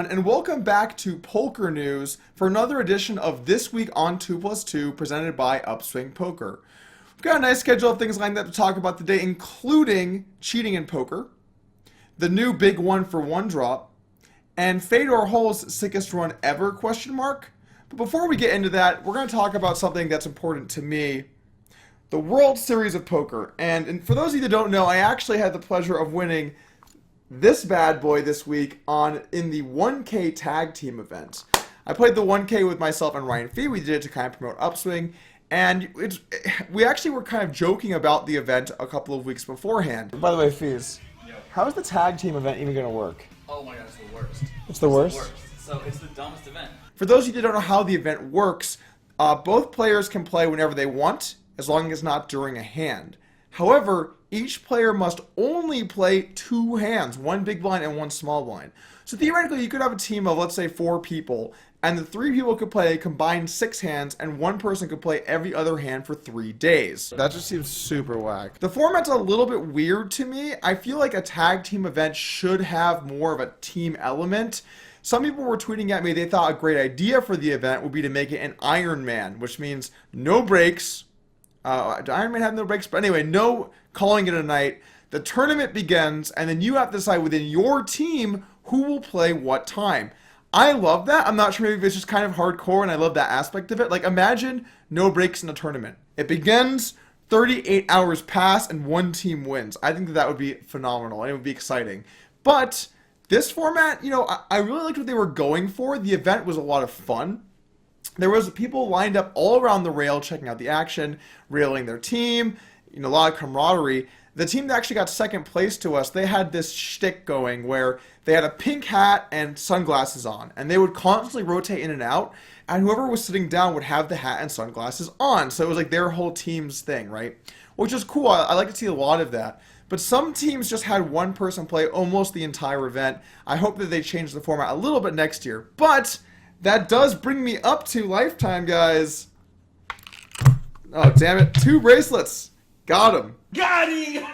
everyone, and welcome back to Polkernews for another edition of This Week on 2+2 presented by Upswing Poker. We've got a nice schedule of things lined up to talk about today, including cheating in poker, the new big one for one drop, and Fedor Holz' sickest run ever, question mark. But before we get into that, we're going to talk about something that's important to me, the World Series of Poker. And for those of you that don't know, I actually had the pleasure of winning this bad boy this week in the 1K tag team event. I played the 1K with myself and Ryan Fee. We did it to kind of promote Upswing, and we actually were kind of joking about the event a couple of weeks beforehand. By the way, Fees, how is the tag team event even going to work? Oh my god, it's the worst. It's the worst? So it's the dumbest event. For those of you that don't know how the event works, both players can play whenever they want, as long as it's not during a hand. However, each player must only play two hands, one big blind and one small blind. So theoretically, you could have a team of, let's say, 4 people, and the 3 people could play a combined 6 hands, and one person could play every other hand for 3 days. That just seems super whack. The format's a little bit weird to me. I feel like a tag team event should have more of a team element. Some people were tweeting at me they thought a great idea for the event would be to make it an Iron Man, which means no breaks. Iron Man have no breaks, but anyway, no calling it a night. The tournament begins, and then you have to decide within your team who will play what time. I love that. I'm not sure, maybe it's just kind of hardcore, and I love that aspect of it. Like, imagine no breaks in a tournament. It begins, 38 hours pass, and one team wins. I think that would be phenomenal, and it would be exciting. But this format, I really liked what they were going for. The event was a lot of fun. There was people lined up all around the rail checking out the action, railing their team, a lot of camaraderie. The team that actually got second place to us, they had this shtick going where they had a pink hat and sunglasses on, and they would constantly rotate in and out, and whoever was sitting down would have the hat and sunglasses on. So it was like their whole team's thing, right? Which is cool. I like to see a lot of that. But some teams just had one person play almost the entire event. I hope that they change the format a little bit next year. But that does bring me up to lifetime, guys. Oh, damn it. 2 bracelets. Got him. Got him!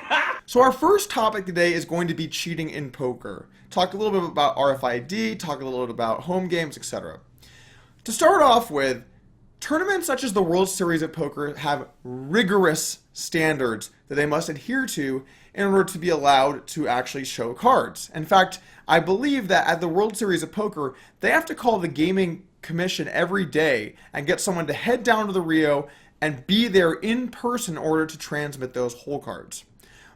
So our first topic today is going to be cheating in poker. Talk a little bit about RFID, talk a little bit about home games, etc. To start off with, tournaments such as the World Series of Poker have rigorous standards that they must adhere to in order to be allowed to actually show cards. In fact, I believe that at the World Series of Poker, they have to call the gaming commission every day and get someone to head down to the Rio and be there in person in order to transmit those hole cards.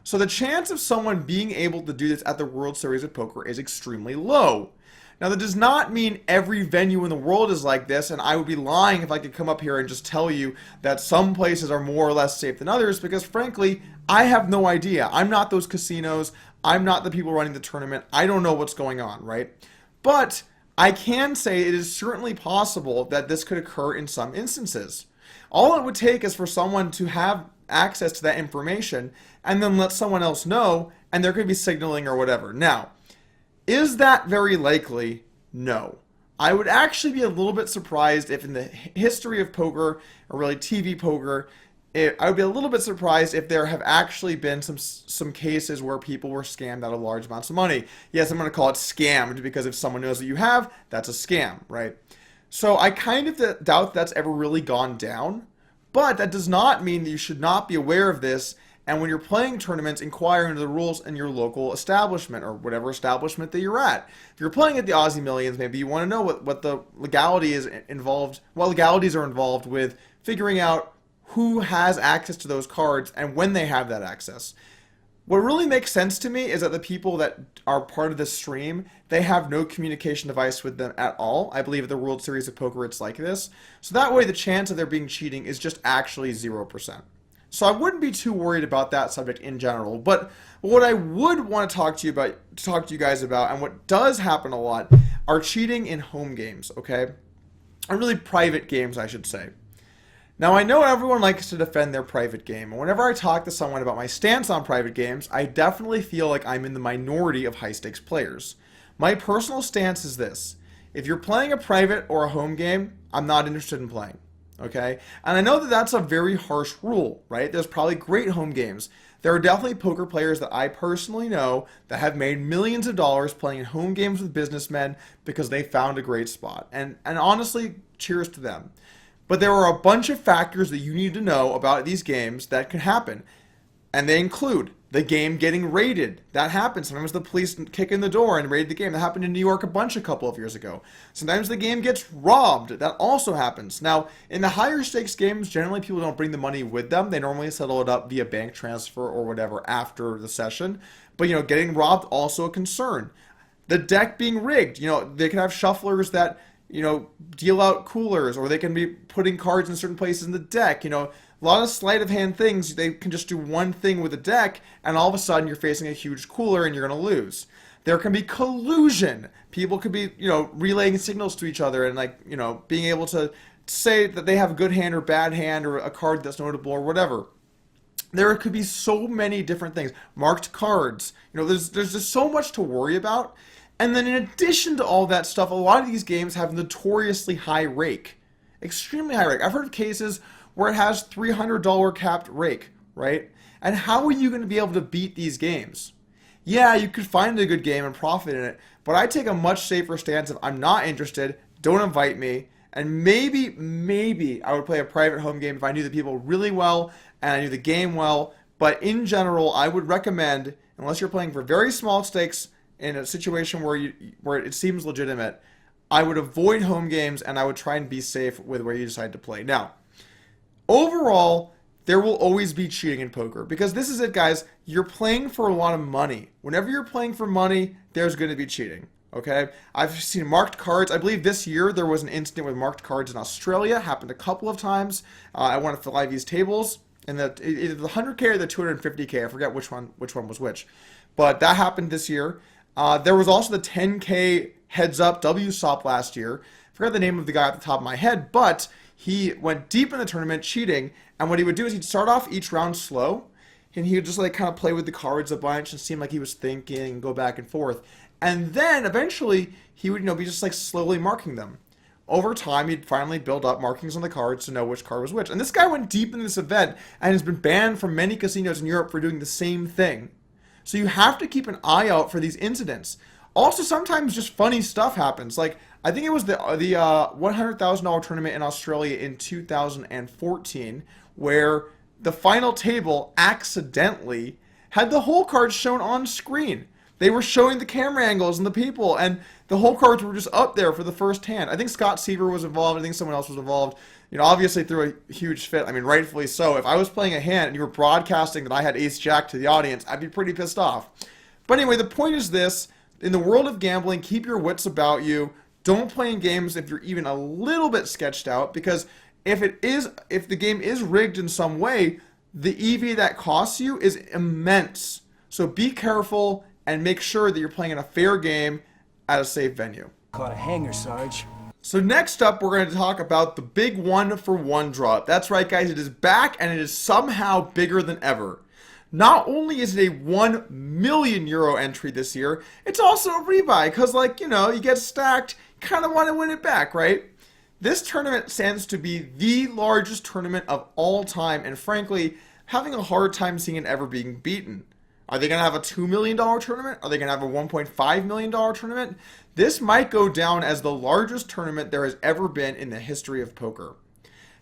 So the chance of someone being able to do this at the World Series of Poker is extremely low. Now, that does not mean every venue in the world is like this, and I would be lying if I could come up here and just tell you that some places are more or less safe than others, because frankly, I have no idea. I'm not those casinos. I'm not the people running the tournament. I don't know what's going on, right? But I can say it is certainly possible that this could occur in some instances. All it would take is for someone to have access to that information and then let someone else know, and there could be signaling or whatever. Now, is that very likely? No. I would actually be a little bit surprised if in the history of poker, or really TV poker, I would be a little bit surprised if there have actually been some cases where people were scammed out of large amounts of money. Yes, I'm going to call it scammed, because if someone knows what you have, that's a scam, right? So I kind of doubt that's ever really gone down, but that does not mean that you should not be aware of this, and when you're playing tournaments, inquire into the rules in your local establishment, or whatever establishment that you're at. If you're playing at the Aussie Millions, maybe you want to know what the legality is involved, what legalities are involved with figuring out who has access to those cards and when they have that access. What really makes sense to me is that the people that are part of this stream, they have no communication device with them at all. I believe at the World Series of Poker it's like this. So that way the chance of there being cheating is just actually 0%. So I wouldn't be too worried about that subject in general. But what I would want to talk to you guys about, and what does happen a lot, are cheating in home games, okay? Or really private games, I should say. Now, I know everyone likes to defend their private game, and whenever I talk to someone about my stance on private games, I definitely feel like I'm in the minority of high-stakes players. My personal stance is this: if you're playing a private or a home game, I'm not interested in playing. Okay? And I know that that's a very harsh rule, right? There's probably great home games. There are definitely poker players that I personally know that have made millions of dollars playing home games with businessmen because they found a great spot. And honestly, cheers to them. But there are a bunch of factors that you need to know about these games that can happen. And they include the game getting raided. That happens. Sometimes the police kick in the door and raid the game. That happened in New York a couple of years ago. Sometimes the game gets robbed. That also happens. Now, in the higher stakes games, generally people don't bring the money with them. They normally settle it up via bank transfer or whatever after the session. But, getting robbed also a concern. The deck being rigged. They can have shufflers that, deal out coolers, or they can be putting cards in certain places in the deck. A lot of sleight of hand things, they can just do one thing with a deck, and all of a sudden you're facing a huge cooler and you're going to lose. There can be collusion. People could be, relaying signals to each other and being able to say that they have a good hand or bad hand or a card that's notable or whatever. There could be so many different things. Marked cards. There's just so much to worry about. And then in addition to all that stuff, a lot of these games have notoriously high rake. Extremely high rake. I've heard of cases where it has $300 capped rake, right? And how are you going to be able to beat these games? Yeah, you could find a good game and profit in it, but I take a much safer stance of I'm not interested, don't invite me, and maybe I would play a private home game if I knew the people really well and I knew the game well. But in general, I would recommend, unless you're playing for very small stakes in a situation where it seems legitimate, I would avoid home games and I would try and be safe with where you decide to play. Now, overall, there will always be cheating in poker because this is it, guys. You're playing for a lot of money. Whenever you're playing for money, there's going to be cheating. Okay? I've seen marked cards. I believe this year there was an incident with marked cards in Australia. Happened a couple of times. I won at the live these tables, and either the 100K or the 250K. I forget which one was which. But that happened this year. There was also the 10K heads up WSOP last year. I forgot the name of the guy off the top of my head, but he went deep in the tournament cheating, and what he would do is he'd start off each round slow, and he would just kind of play with the cards a bunch and seem like he was thinking and go back and forth. And then eventually he would be just slowly marking them. Over time, he'd finally build up markings on the cards to know which card was which. And this guy went deep in this event and has been banned from many casinos in Europe for doing the same thing. So you have to keep an eye out for these incidents. Also, sometimes just funny stuff happens. I think it was the $100,000 tournament in Australia in 2014 where the final table accidentally had the whole card shown on screen. They were showing the camera angles and the people, and the whole cards were just up there for the first hand. I think Scott Seaver was involved. I think someone else was involved. Obviously threw a huge fit. I mean, rightfully so. If I was playing a hand and you were broadcasting that I had ace-jack to the audience, I'd be pretty pissed off. But anyway, the point is this. In the world of gambling, keep your wits about you. Don't play in games if you're even a little bit sketched out, because if the game is rigged in some way, the EV that costs you is immense. So be careful and make sure that you're playing in a fair game at a safe venue. Caught a hanger, Sarge. So next up, we're going to talk about the big 1-for-1 draw. That's right, guys. It is back, and it is somehow bigger than ever. Not only is it a €1 million entry this year, it's also a rebuy, because, you get stacked, you kind of want to win it back, right? This tournament stands to be the largest tournament of all time, and frankly, having a hard time seeing it ever being beaten. Are they going to have a $2 million tournament? Are they going to have a $1.5 million tournament? This might go down as the largest tournament there has ever been in the history of poker.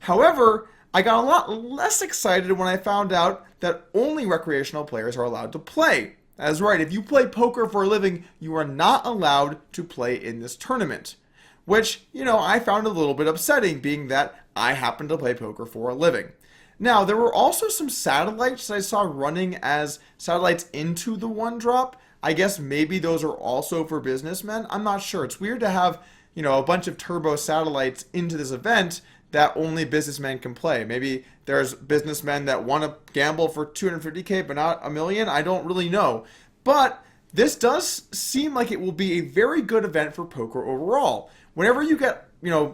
However, I got a lot less excited when I found out that only recreational players are allowed to play. That's right, if you play poker for a living, you are not allowed to play in this tournament. Which, I found a little bit upsetting, being that I happen to play poker for a living. Now, there were also some satellites that I saw running as satellites into the one drop. I guess maybe those are also for businessmen. I'm not sure. It's weird to have, a bunch of turbo satellites into this event that only businessmen can play. Maybe there's businessmen that want to gamble for 250K but not $1 million. I don't really know. But this does seem like it will be a very good event for poker overall. Whenever you get,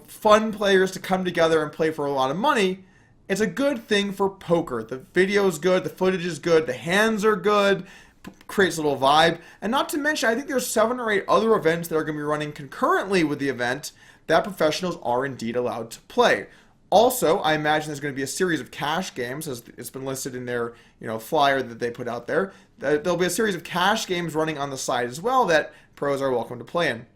fun players to come together and play for a lot of money, it's a good thing for poker. The video is good, the footage is good, the hands are good, creates a little vibe. And not to mention, I think there's 7 or 8 other events that are going to be running concurrently with the event that professionals are indeed allowed to play. Also, I imagine there's going to be a series of cash games, as it's been listed in their flyer that they put out there. There'll be a series of cash games running on the side as well that pros are welcome to play in.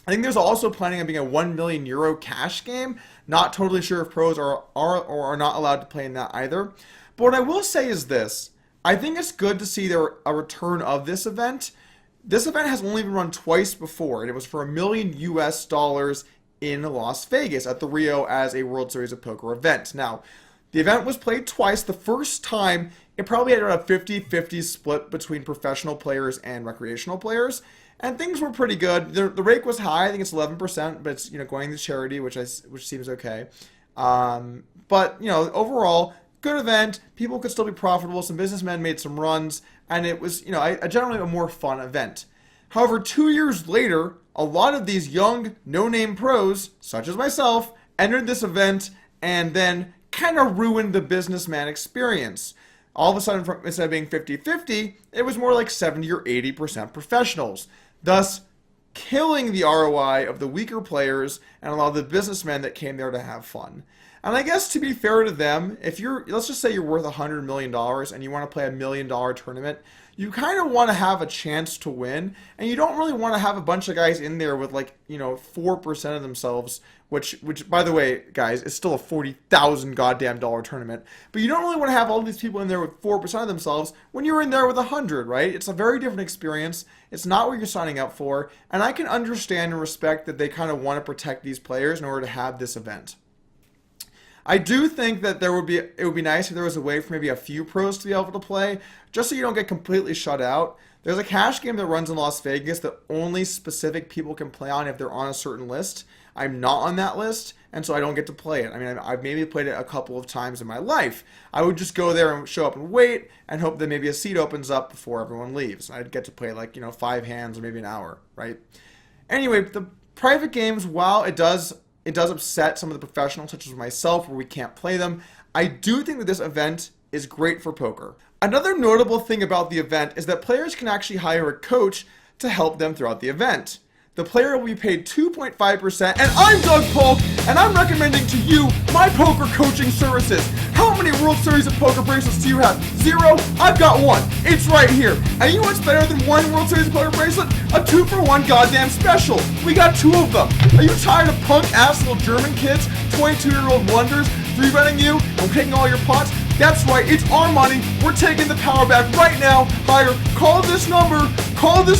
I think there's also planning on being a €1 million cash game. Not totally sure if pros are or are not allowed to play in that either. But what I will say is this. I think it's good to see a return of this event. This event has only been run twice before, and it was for $1 million in Las Vegas at the Rio as a World Series of Poker event. Now, the event was played twice. The first time, it probably had a 50-50 split between professional players and recreational players, and things were pretty good. The rake was high. I think it's 11%, but it's going to charity, which seems okay. But overall, good event. People could still be profitable. Some businessmen made some runs, and it was generally a more fun event. However, 2 years later, a lot of these young, no-name pros, such as myself, entered this event and then kind of ruined the businessman experience. All of a sudden, instead of being 50-50, it was more like 70 or 80% professionals, thus killing the ROI of the weaker players and a lot of the businessmen that came there to have fun. And I guess to be fair to them, let's just say you're worth $100 million and you want to play a $1 million tournament, you kind of want to have a chance to win, and you don't really want to have a bunch of guys in there with 4% of themselves, which by the way, guys, is still a $40,000 goddamn dollar tournament. But you don't really want to have all these people in there with 4% of themselves when you're in there with 100, right? It's a very different experience. It's not what you're signing up for, and I can understand and respect that they kind of want to protect these players in order to have this event. I do think that it would be nice if there was a way for maybe a few pros to be able to play, just so you don't get completely shut out. There's a cash game that runs in Las Vegas that only specific people can play on if they're on a certain list. I'm not on that list, and so I don't get to play it. I mean, I've maybe played it a couple of times in my life. I would just go there and show up and wait and hope that maybe a seat opens up before everyone leaves. I'd get to play 5 hands or maybe an hour, right? Anyway, the private games, while it does upset some of the professionals, such as myself, where we can't play them, I do think that this event is great for poker. Another notable thing about the event is that players can actually hire a coach to help them throughout the event. The player will be paid 2.5%, and I'm Doug Polk, and I'm recommending to you my poker coaching services. How many World Series of Poker bracelets do you have? 0? I've got 1. It's right here. And you know what's better than 1 World Series of Poker bracelet? A 2-for-1 goddamn special. We got 2 of them. Are you tired of punk-ass little German kids, 22-year-old wonders, 3-betting you and taking all your pots? That's right, it's our money. We're taking the power back right now. Hire, call this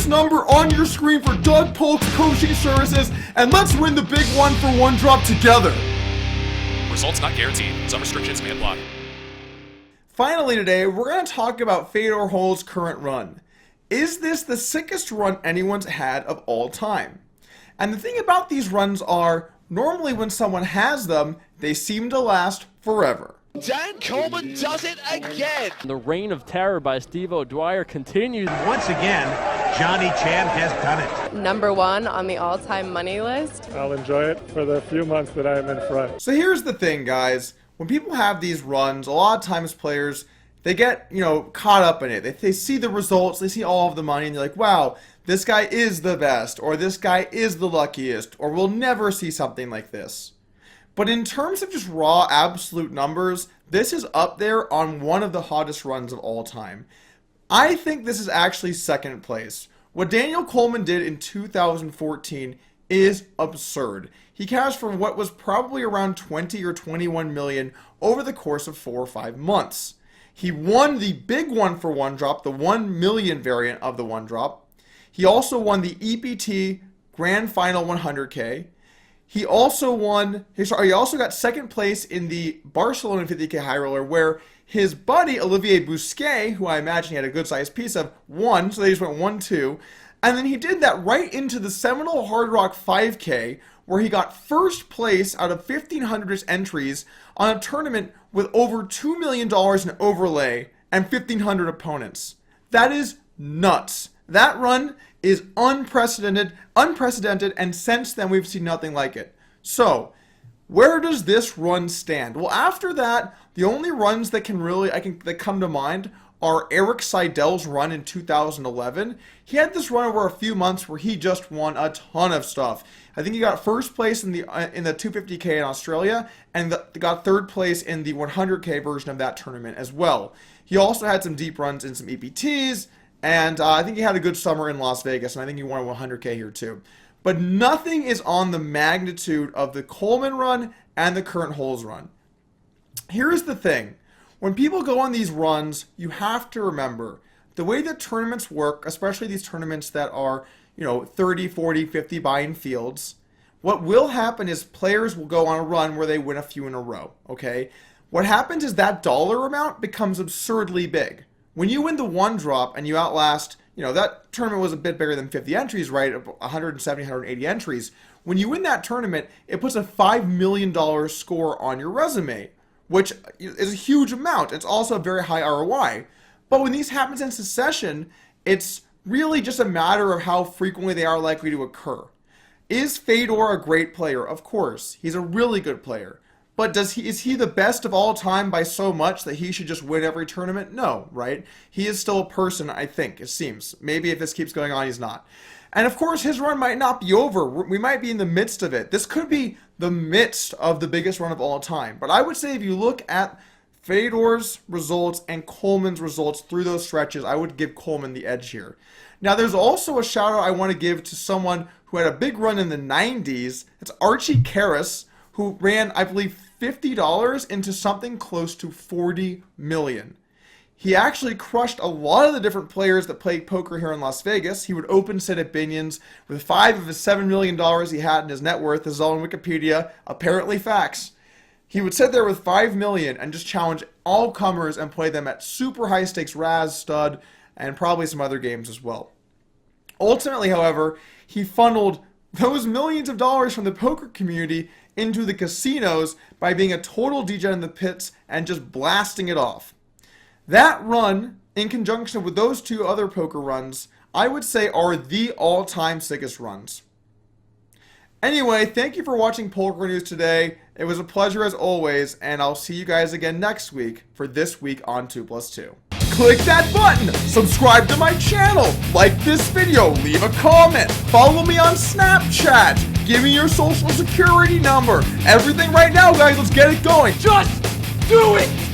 number on your screen for Doug Polk's coaching services, and let's win the big 1-for-1 drop together. Results not guaranteed. Some restrictions may apply. Finally today, we're going to talk about Fedor Holz's current run. Is this the sickest run anyone's had of all time? And the thing about these runs are, normally when someone has them, they seem to last forever. Dan Coleman does it again. The reign of terror by Steve O'Dwyer continues. Once again, Johnny Chan has done it. Number 1 on the all-time money list. I'll enjoy it for the few months that I'm in front. So here's the thing, guys. When people have these runs, a lot of times players, they get, caught up in it. They see the results, they see all of the money, and they're like, wow, this guy is the best, or this guy is the luckiest, or we'll never see something like this. But in terms of just raw absolute numbers, this is up there on one of the hottest runs of all time. I think this is actually second place. What Daniel Coleman did in 2014 is absurd. He cashed for what was probably around 20 or 21 million over the course of 4 or 5 months. He won the big 1-for-1 drop, the 1 million variant of the 1 drop. He also won the EPT Grand Final 100K. He also got second place in the Barcelona 50K High Roller, where his buddy Olivier Bousquet, who I imagine he had a good sized piece of, won, so they just went 1-2. And then he did that right into the Seminole Hard Rock 5K, where he got first place out of 1,500 entries on a tournament with over $2 million in overlay and 1,500 opponents. That is nuts. That run is unprecedented, and since then we've seen nothing like it. So, where does this run stand? Well, after that, the only runs that come to mind are Eric Seidel's run in 2011. He had this run over a few months where he just won a ton of stuff. I think he got first place in the 250K in Australia, and got third place in the 100K version of that tournament as well. He also had some deep runs in some EPTs, and I think he had a good summer in Las Vegas, and I think he won 100K here too. But nothing is on the magnitude of the Coleman run and the current Holz run. Here's the thing. When people go on these runs, you have to remember the way that tournaments work, especially these tournaments that are, 30, 40, 50 buy-in fields. What will happen is players will go on a run where they win a few in a row, okay? What happens is that dollar amount becomes absurdly big. When you win the one drop and you outlast, that tournament was a bit bigger than 50 entries, right? 170, 180 entries. When you win that tournament, it puts a $5 million score on your resume, which is a huge amount. It's also a very high ROI. But when these happen in succession, it's really just a matter of how frequently they are likely to occur. Is Fedor a great player? Of course. He's a really good player. But is he the best of all time by so much that he should just win every tournament? No, right? He is still a person, I think, it seems. Maybe if this keeps going on, he's not. And of course, his run might not be over. We might be in the midst of it. This could be the midst of the biggest run of all time. But I would say if you look at Fedor's results and Coleman's results through those stretches, I would give Coleman the edge here. Now, there's also a shout out I want to give to someone who had a big run in the 90s. It's Archie Karras, who ran, I believe, $50 into something close to 40 million. He actually crushed a lot of the different players that played poker here in Las Vegas. He would open sit at Binion's with 5 of his $7 million he had in his net worth. This is all on Wikipedia, apparently facts. He would sit there with 5 million and just challenge all comers and play them at super high stakes Raz, Stud, and probably some other games as well. Ultimately, however, he funneled those millions of dollars from the poker community into the casinos by being a total degen in the pits and just blasting it off. That run, in conjunction with those two other poker runs, I would say are the all-time sickest runs. Anyway, thank you for watching Polkernews today. It was a pleasure as always, and I'll see you guys again next week for This Week on 2+2. Click that button, subscribe to my channel, like this video, leave a comment, follow me on Snapchat, give me your social security number, everything right now, guys, let's get it going. Just do it!